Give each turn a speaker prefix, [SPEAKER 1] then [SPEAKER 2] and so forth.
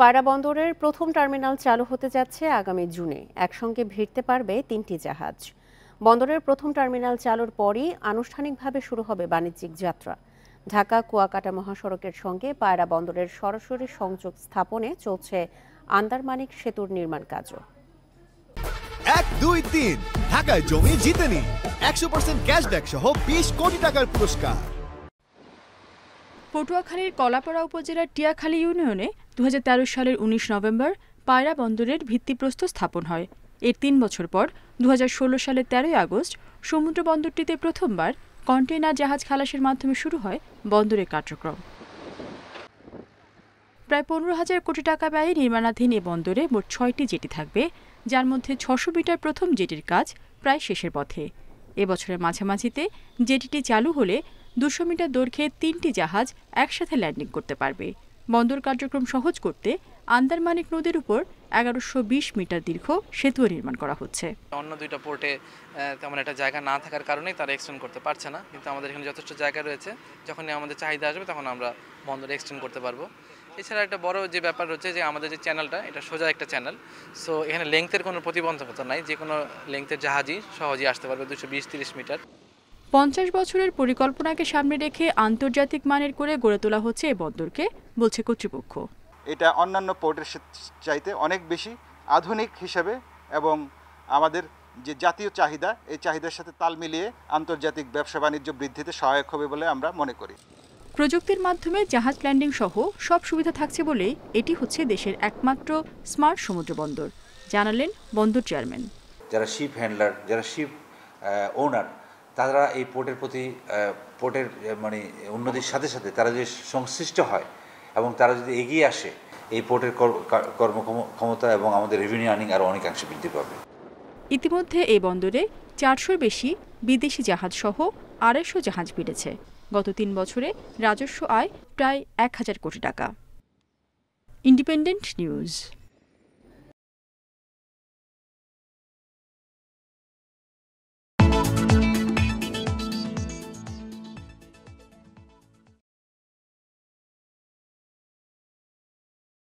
[SPEAKER 1] পায়রা বন্দরের প্রথম টার্মিনাল চালু হতে যাচ্ছে আগামী জুনে। একসঙ্গে ভিড়তে পারবে 3টি জাহাজ। বন্দরের প্রথম টার্মিনাল চালুর পরই আনুষ্ঠানিকভাবে শুরু হবে বাণিজ্যিক যাত্রা। ঢাকা কুয়াকাটা মহাসড়কের সঙ্গে পায়রা বন্দরের সরাসরি সংযোগ স্থাপনে চলছে আন্দারমানিক সেতুর নির্মাণ কাজও।
[SPEAKER 2] 1, 2, 3 ঢাকায় জমি জিতে নিন 100% ক্যাশব্যাক সহ 20 কোটি টাকার পুরস্কার।
[SPEAKER 3] পটুয়াখালীর কলাপাড়া উপজেলার টিয়াখালী ইউনিয়নে 2013 সালের 19 নভেম্বর পায়রা বন্দরের ভিত্তিপ্রস্তর স্থাপন হয়। এর 3 বছর পর 2016 সালের 13 আগস্ট সমুদ্র বন্দরটিতে প্রথমবার কন্টেইনার জাহাজ খালাসের মাধ্যমে শুরু হয় বন্দরের কার্যক্রম। প্রায় 15,000 কোটি টাকা ব্যয়ে নির্মাণাধীন এ বন্দরে মোট 6টি জেটি থাকবে, যার মধ্যে 600 মিটার প্রথম জেটির কাজ প্রায় শেষের পথে। এবছরের মাঝামাঝিতে জেটিটি চালু হলে 200 মিটার দৈর্ঘ্যে 3টি জাহাজ একসাথে ল্যান্ডিং করতে পারবে। বন্দর কার্যক্রম সহজ করতে আন্দারমানিক নদীর উপর 1120 মিটার দীর্ঘ সেতু নির্মাণ করা হচ্ছে।
[SPEAKER 4] অন্য দুইটা পোর্টে তেমন একটা জায়গা না থাকার কারণেই তারা এক্সটেন্ড করতে পারছে না, কিন্তু আমাদের এখানে যথেষ্ট জায়গা রয়েছে। যখনই আমাদের চাহিদা আসবে তখন আমরা বন্দর এক্সটেন্ড করতে পারবো। এছাড়া একটা বড় যে ব্যাপার রয়েছে যে আমাদের যে চ্যানেলটা, এটা সোজা একটা চ্যানেল, সো এখানে লেংথের কোনো প্রতিবন্ধকতা নাই, যে কোনো লেংথের জাহাজই সহজেই আসতে পারবে 220-30 মিটার।
[SPEAKER 3] 50 বছরের পরিকল্পনাকে সামনে রেখে আন্তর্জাতিক মানের করে গড়ে তোলা হচ্ছে এই বন্দরকে, বলছে কর্তৃপক্ষ।
[SPEAKER 5] এটা অন্যান্য পোর্টের চাইতে অনেক বেশি আধুনিক হিসেবে এবং আমাদের যে জাতীয় চাহিদা, এই চাহিদার সাথে তাল মিলিয়ে আন্তর্জাতিক ব্যবসা বাণিজ্য বৃদ্ধিতে সহায়ক হবে বলে আমরা মনে করি।
[SPEAKER 3] প্রযুক্তির মাধ্যমে জাহাজ ল্যান্ডিং সহ সব সুবিধা থাকছে বলেই এটি হচ্ছে দেশের একমাত্র স্মার্ট সমুদ্র বন্দর, জানালেন বন্দর চেয়ারম্যান।
[SPEAKER 6] যারা শিপ হ্যান্ডলার, যারা শিপ ওনার, তারা এই পোর্টের প্রতি পোর্টের উন্নতির সাথে সাথে তারা যদি সংশ্লিষ্ট হয় এবং তারা যদি এগিয়ে আসে, এই পোর্টের কর্মক্ষমতা এবং আমাদের রেভিনিউ আর্নিং আরও অনেকাংশে বৃদ্ধি পাবে।
[SPEAKER 3] ইতিমধ্যে এই বন্দরে 400-র বেশি বিদেশি জাহাজ সহ 250 জাহাজ ভিড়েছে। গত 3 বছরে রাজস্ব আয় প্রায় 1000 কোটি টাকা। Independent news.